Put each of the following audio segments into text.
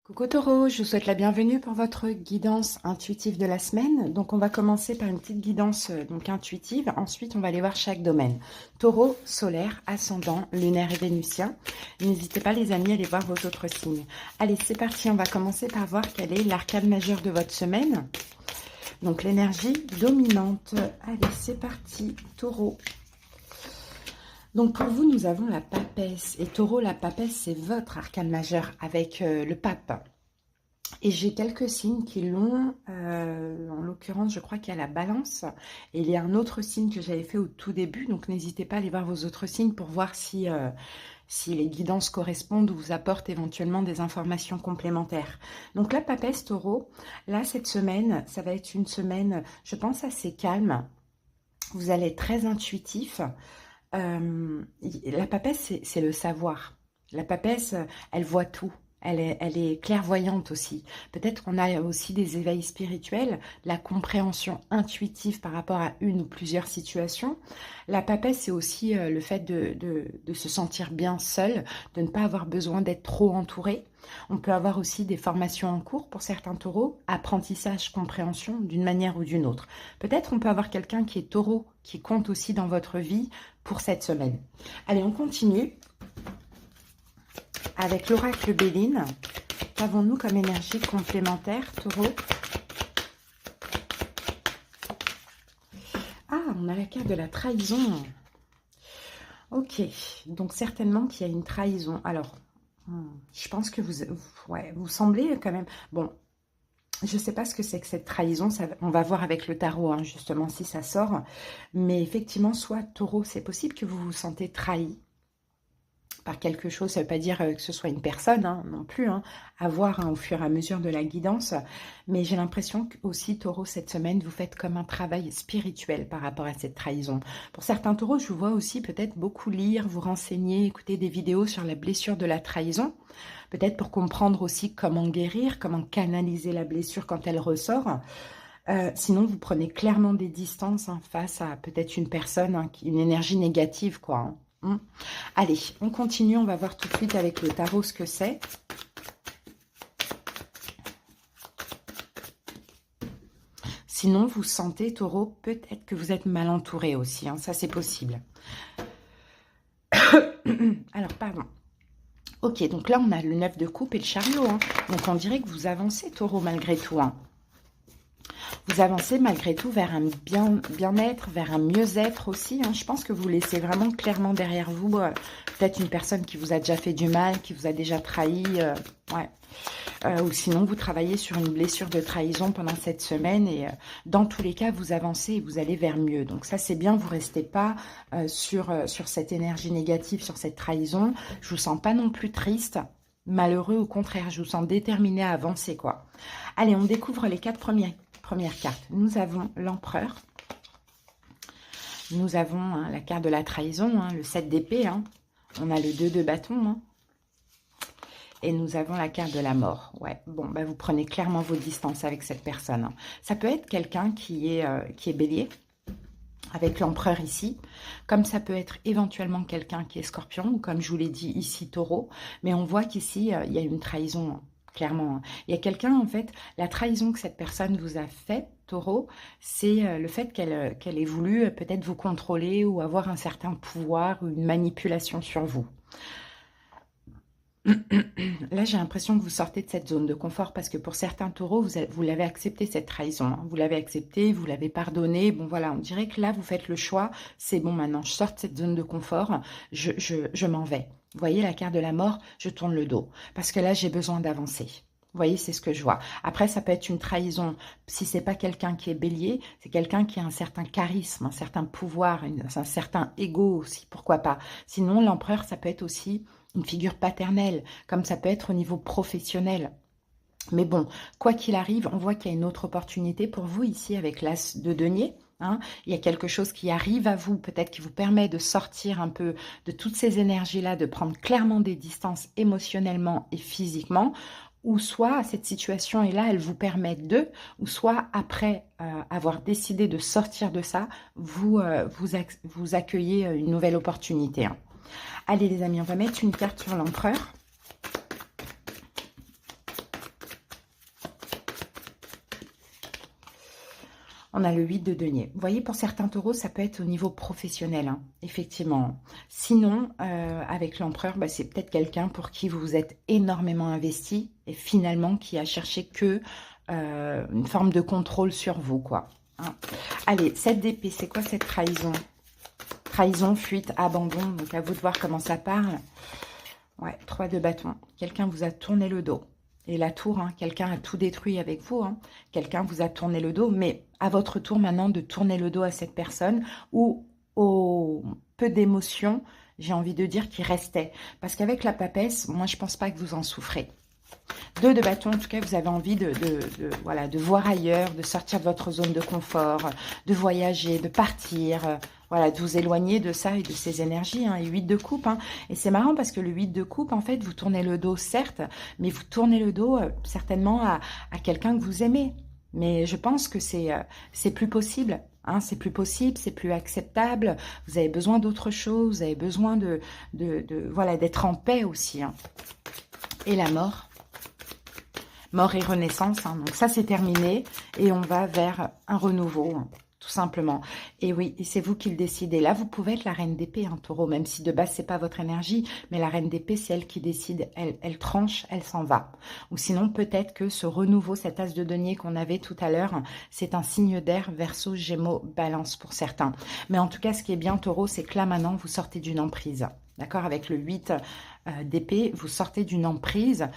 Coucou Taureau, je vous souhaite la bienvenue pour votre guidance intuitive de la semaine. Donc on va commencer par une petite guidance intuitive. Ensuite, on va aller voir chaque domaine. Taureau, solaire, ascendant, lunaire et vénusien. N'hésitez pas les amis à aller voir vos autres signes. Allez, c'est parti. On va commencer par voir quel est l'arcane majeur de votre semaine. Donc l'énergie dominante. Allez, c'est parti. Taureau. Donc pour vous, nous avons la papesse. Et Taureau, la papesse, c'est votre arcane majeur avec le pape. Et j'ai quelques signes qui l'ont. En l'occurrence, je crois qu'il y a la balance. Et il y a un autre signe que j'avais fait au tout début. Donc n'hésitez pas à aller voir vos autres signes pour voir si les guidances correspondent ou vous apportent éventuellement des informations complémentaires. Donc la papesse Taureau, là cette semaine, ça va être une semaine, je pense, assez calme. Vous allez être très intuitif. La papesse, c'est le savoir. La papesse, elle voit tout. Elle est clairvoyante aussi. Peut-être qu'on a aussi des éveils spirituels, la compréhension intuitive par rapport à une ou plusieurs situations. La papesse, c'est aussi le fait de se sentir bien seul, de ne pas avoir besoin d'être trop entouré. On peut avoir aussi des formations en cours pour certains taureaux, apprentissage, compréhension d'une manière ou d'une autre. Peut-être on peut avoir quelqu'un qui est taureau, qui compte aussi dans votre vie pour cette semaine. Allez, on continue avec l'oracle Béline. Qu'avons-nous comme énergie complémentaire, taureau? Ah, on a la carte de la trahison. Ok, donc certainement qu'il y a une trahison. Alors, je pense que vous semblez quand même... Bon, je ne sais pas ce que c'est que cette trahison. On va voir avec le tarot, hein, justement, si ça sort. Mais effectivement, soit taureau, c'est possible que vous vous sentez trahi par quelque chose. Ça ne veut pas dire que ce soit une personne, hein, non plus, hein, à voir au fur et à mesure de la guidance. Mais j'ai l'impression que aussi, taureau, cette semaine, vous faites comme un travail spirituel par rapport à cette trahison. Pour certains taureaux, je vous vois aussi peut-être beaucoup lire, vous renseigner, écouter des vidéos sur la blessure de la trahison. Peut-être pour comprendre aussi comment guérir, comment canaliser la blessure quand elle ressort. Sinon, vous prenez clairement des distances face à peut-être une personne, hein, une énergie négative, quoi. Hein. Allez, on continue, on va voir tout de suite avec le tarot ce que c'est. Sinon, vous sentez, taureau, peut-être que vous êtes mal entouré aussi, hein, ça c'est possible. Alors, pardon. Ok, donc là on a le 9 de coupe et le chariot, hein. Donc on dirait que vous avancez, taureau, malgré tout, hein. Vous avancez malgré tout vers un bien-être, vers un mieux-être aussi, hein. Je pense que vous laissez vraiment clairement derrière vous peut-être une personne qui vous a déjà fait du mal, qui vous a déjà trahi. Ou sinon, vous travaillez sur une blessure de trahison pendant cette semaine. Et dans tous les cas, vous avancez et vous allez vers mieux. Donc ça, c'est bien. Vous ne restez pas sur cette énergie négative, sur cette trahison. Je ne vous sens pas non plus triste, malheureux. Au contraire, je vous sens déterminé à avancer, quoi. Allez, on découvre les 4 premières cartes. Nous avons l'empereur. Nous avons hein, la carte de la trahison, hein, le 7 d'épée. Hein. On a le 2 de bâton. Hein. Et nous avons la carte de la mort. Ouais, bon, bah vous prenez clairement vos distances avec cette personne. Hein. Ça peut être quelqu'un qui est bélier, avec l'empereur ici. Comme ça peut être éventuellement quelqu'un qui est scorpion, ou comme je vous l'ai dit ici, taureau. Mais on voit qu'ici, il y a une trahison. Hein. Clairement, il y a quelqu'un, en fait, la trahison que cette personne vous a faite, taureau, c'est le fait qu'elle ait voulu peut-être vous contrôler ou avoir un certain pouvoir ou une manipulation sur vous. Là, j'ai l'impression que vous sortez de cette zone de confort parce que pour certains taureaux, vous l'avez accepté cette trahison. Hein. Vous l'avez accepté, vous l'avez pardonné. Bon, voilà, on dirait que là, vous faites le choix. C'est bon, maintenant, je sors de cette zone de confort. Je m'en vais. Vous voyez la carte de la mort, je tourne le dos. Parce que là, j'ai besoin d'avancer. Vous voyez, c'est ce que je vois. Après, ça peut être une trahison. Si c'est pas quelqu'un qui est bélier, c'est quelqu'un qui a un certain charisme, un certain pouvoir, un certain ego aussi, pourquoi pas. Sinon, l'empereur, ça peut être aussi une figure paternelle, comme ça peut être au niveau professionnel. Mais bon, quoi qu'il arrive, on voit qu'il y a une autre opportunité pour vous ici avec l'as de denier. Hein. Il y a quelque chose qui arrive à vous, peut-être qui vous permet de sortir un peu de toutes ces énergies-là, de prendre clairement des distances émotionnellement et physiquement, ou soit cette situation est là, elle vous permet ou soit après avoir décidé de sortir de ça, vous accueillez une nouvelle opportunité. Hein. Allez les amis, on va mettre une carte sur l'empereur. On a le 8 de denier. Vous voyez, pour certains taureaux, ça peut être au niveau professionnel, hein, effectivement. Sinon, avec l'empereur, bah, c'est peut-être quelqu'un pour qui vous vous êtes énormément investi et finalement qui a cherché que une forme de contrôle sur vous, quoi. Hein. Allez, 7 d'épée, c'est quoi cette trahison? Trahison, fuite, abandon. Donc, à vous de voir comment ça parle. Ouais, 3 de bâton. Quelqu'un vous a tourné le dos. Et la tour, hein, quelqu'un a tout détruit avec vous. Hein. Quelqu'un vous a tourné le dos. Mais à votre tour maintenant de tourner le dos à cette personne ou au peu d'émotions, j'ai envie de dire, qui restait. Parce qu'avec la papesse, moi, je pense pas que vous en souffrez. 2 de bâton, en tout cas, vous avez envie voilà, de voir ailleurs, de sortir de votre zone de confort, de voyager, de partir, voilà, de vous éloigner de ça et de ces énergies. Hein, et 8 de coupe. Hein. Et c'est marrant parce que le 8 de coupe, en fait, vous tournez le dos, certes, mais vous tournez le dos certainement à quelqu'un que vous aimez. Mais je pense que c'est plus possible. Hein, c'est plus possible, c'est plus acceptable. Vous avez besoin d'autre chose, vous avez besoin voilà, d'être en paix aussi. Hein. Et la mort. Mort et renaissance, hein. Donc ça c'est terminé et on va vers un renouveau, hein, tout simplement. Et oui, et c'est vous qui le décidez. Là, vous pouvez être la reine d'épée, hein, taureau, même si de base c'est pas votre énergie, mais la reine d'épée, c'est elle qui décide, elle tranche, elle s'en va. Ou sinon, peut-être que ce renouveau, cet as de denier qu'on avait tout à l'heure, c'est un signe d'air, Verseau, Gémeaux, Balance pour certains. Mais en tout cas, ce qui est bien, taureau, c'est que là maintenant, vous sortez d'une emprise. D'accord, avec le 8 d'épée, vous sortez d'une emprise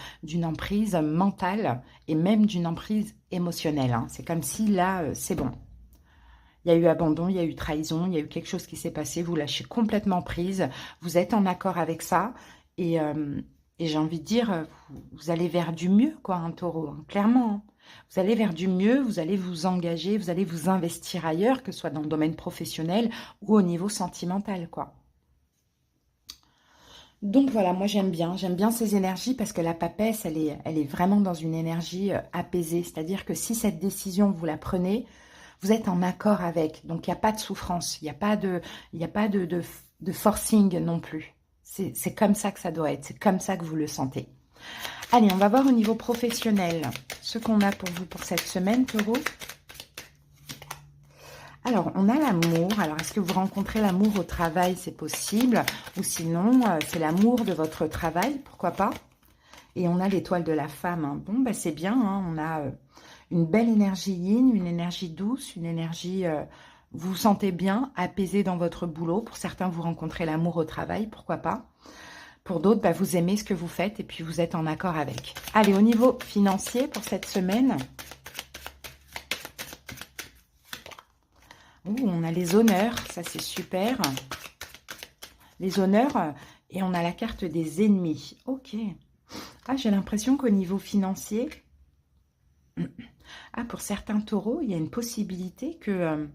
mentale et même d'une emprise émotionnelle. Hein. C'est comme si là, c'est bon. Il y a eu abandon, il y a eu trahison, il y a eu quelque chose qui s'est passé, vous lâchez complètement prise, vous êtes en accord avec ça et j'ai envie de dire, vous allez vers du mieux, quoi, un taureau, hein, clairement. Hein. Vous allez vers du mieux, vous allez vous engager, vous allez vous investir ailleurs, que ce soit dans le domaine professionnel ou au niveau sentimental, quoi. Donc voilà, moi j'aime bien ces énergies parce que la papesse, elle est vraiment dans une énergie apaisée. C'est-à-dire que si cette décision, vous la prenez, vous êtes en accord avec. Donc il n'y a pas de souffrance, il n'y a pas de forcing non plus. C'est comme ça que ça doit être, c'est comme ça que vous le sentez. Allez, on va voir au niveau professionnel ce qu'on a pour vous pour cette semaine, taureau. Alors, on a l'amour. Alors, est-ce que vous rencontrez l'amour au travail? C'est possible. Ou sinon, c'est l'amour de votre travail. Pourquoi pas? Et on a l'étoile de la femme. Hein. Bon, bah, c'est bien. Hein. On a une belle énergie yin, une énergie douce, une énergie... vous vous sentez bien, apaisé dans votre boulot. Pour certains, vous rencontrez l'amour au travail. Pourquoi pas? Pour d'autres, bah, vous aimez ce que vous faites et puis vous êtes en accord avec. Allez, au niveau financier pour cette semaine... Ouh, on a les honneurs, ça c'est super. Les honneurs, et on a la carte des ennemis. Ok. Ah, j'ai l'impression qu'au niveau financier, ah, pour certains taureaux, il y a une possibilité que...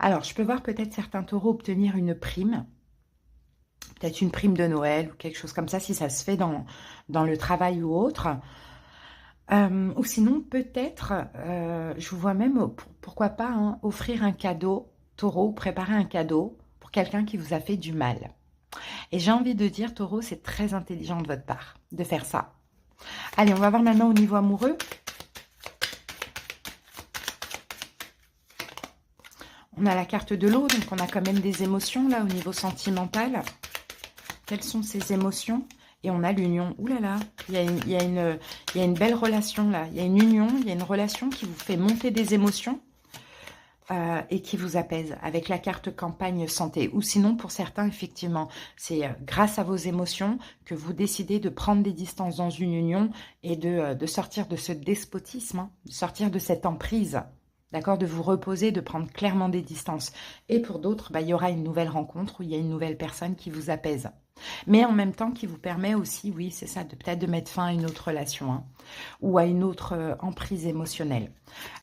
Alors, je peux voir peut-être certains taureaux obtenir une prime. Peut-être une prime de Noël ou quelque chose comme ça, si ça se fait dans le travail ou autre. Ou sinon, peut-être, je vous vois même, pourquoi pas, hein, offrir un cadeau, taureau, préparer un cadeau pour quelqu'un qui vous a fait du mal. Et j'ai envie de dire, taureau, c'est très intelligent de votre part de faire ça. Allez, on va voir maintenant au niveau amoureux. On a la carte de l'eau, donc on a quand même des émotions là au niveau sentimental. Quelles sont ces émotions ? Et on a l'union. Ouh là là, il y a une belle relation là. Il y a une union, il y a une relation qui vous fait monter des émotions et qui vous apaise avec la carte campagne santé. Ou sinon, pour certains, effectivement, c'est grâce à vos émotions que vous décidez de prendre des distances dans une union et de sortir de ce despotisme, hein, de sortir de cette emprise. D'accord, de vous reposer, de prendre clairement des distances. Et pour d'autres, bah, il y aura une nouvelle rencontre où il y a une nouvelle personne qui vous apaise. Mais en même temps, qui vous permet aussi, oui, c'est ça, de peut-être de mettre fin à une autre relation, hein, ou à une autre emprise émotionnelle.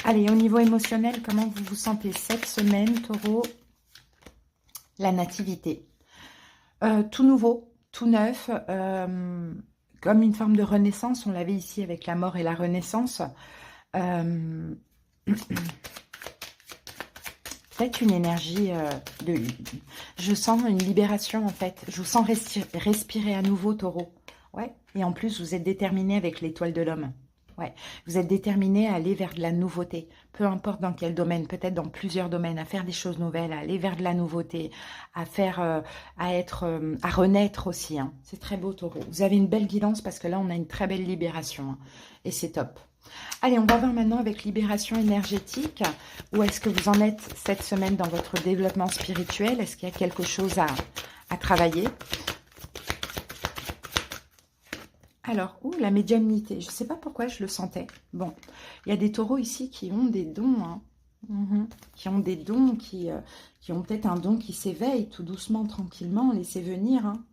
Allez, au niveau émotionnel, comment vous vous sentez cette semaine, taureau? La nativité. Tout nouveau, tout neuf, comme une forme de renaissance. On l'avait ici avec la mort et la renaissance. Peut-être une énergie je sens une libération en fait. Je vous sens respirer à nouveau, taureau. Ouais. Et en plus, vous êtes déterminé avec l'étoile de l'homme. Ouais, vous êtes déterminé à aller vers de la nouveauté, peu importe dans quel domaine, peut-être dans plusieurs domaines, à faire des choses nouvelles, à aller vers de la nouveauté, à faire, à renaître aussi, hein. C'est très beau, Taureau. Vous avez une belle guidance parce que là, on a une très belle libération, hein, et c'est top. Allez, on va voir maintenant avec libération énergétique. Où est-ce que vous en êtes cette semaine dans votre développement spirituel? Est-ce qu'il y a quelque chose à travailler? Alors, la médiumnité. Je ne sais pas pourquoi je le sentais. Bon, il y a des taureaux ici qui ont des dons, hein. Qui ont des dons, qui ont peut-être un don qui s'éveille tout doucement, tranquillement. Laissez venir, hein.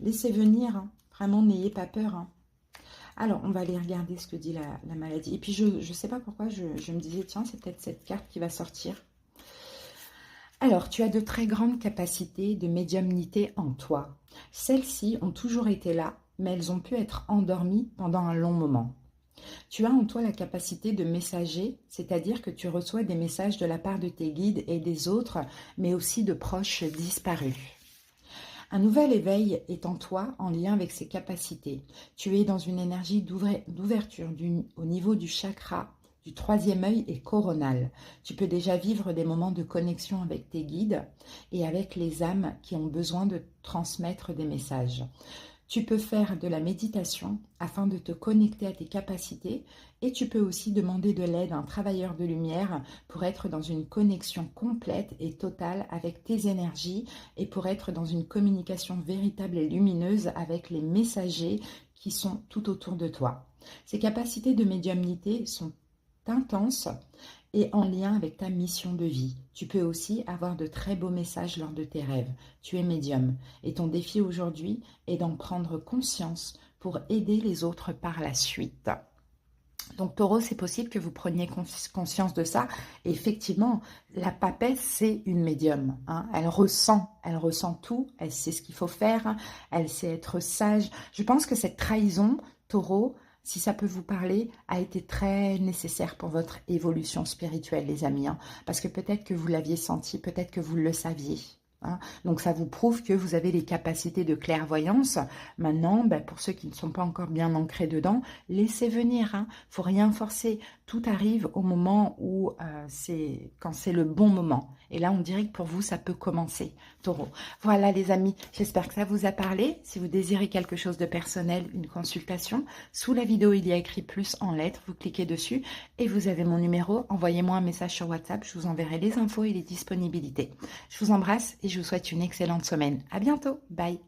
Laissez venir, hein. Vraiment, n'ayez pas peur, hein. Alors, on va aller regarder ce que dit la maladie. Et puis, je ne sais pas pourquoi je me disais, tiens, c'est peut-être cette carte qui va sortir. Alors, tu as de très grandes capacités de médiumnité en toi. Celles-ci ont toujours été là, mais elles ont pu être endormies pendant un long moment. Tu as en toi la capacité de messager, c'est-à-dire que tu reçois des messages de la part de tes guides et des autres, mais aussi de proches disparus. Un nouvel éveil est en toi en lien avec ces capacités. Tu es dans une énergie d'ouverture au niveau du chakra, du troisième œil et coronal. Tu peux déjà vivre des moments de connexion avec tes guides et avec les âmes qui ont besoin de transmettre des messages. Tu peux faire de la méditation afin de te connecter à tes capacités et tu peux aussi demander de l'aide à un travailleur de lumière pour être dans une connexion complète et totale avec tes énergies et pour être dans une communication véritable et lumineuse avec les messagers qui sont tout autour de toi. Ces capacités de médiumnité sont intenses et en lien avec ta mission de vie. Tu peux aussi avoir de très beaux messages lors de tes rêves. Tu es médium et ton défi aujourd'hui est d'en prendre conscience pour aider les autres par la suite. Donc Taureau, c'est possible que vous preniez conscience de ça. Et effectivement, la papesse, c'est une médium, hein. Elle ressent tout, elle sait ce qu'il faut faire, elle sait être sage. Je pense que cette trahison, Taureau, si ça peut vous parler, a été très nécessaire pour votre évolution spirituelle, les amis, hein. Parce que peut-être que vous l'aviez senti, peut-être que vous le saviez, hein. Donc ça vous prouve que vous avez les capacités de clairvoyance. Maintenant, pour ceux qui ne sont pas encore bien ancrés dedans, laissez venir, hein. Faut rien forcer. Tout arrive au moment où quand c'est le bon moment. Et là, on dirait que pour vous, ça peut commencer, Taureau. Voilà les amis, j'espère que ça vous a parlé. Si vous désirez quelque chose de personnel, une consultation, sous la vidéo, il y a écrit plus en lettres. Vous cliquez dessus et vous avez mon numéro. Envoyez-moi un message sur WhatsApp, je vous enverrai les infos et les disponibilités. Je vous embrasse et je vous souhaite une excellente semaine. À bientôt, bye.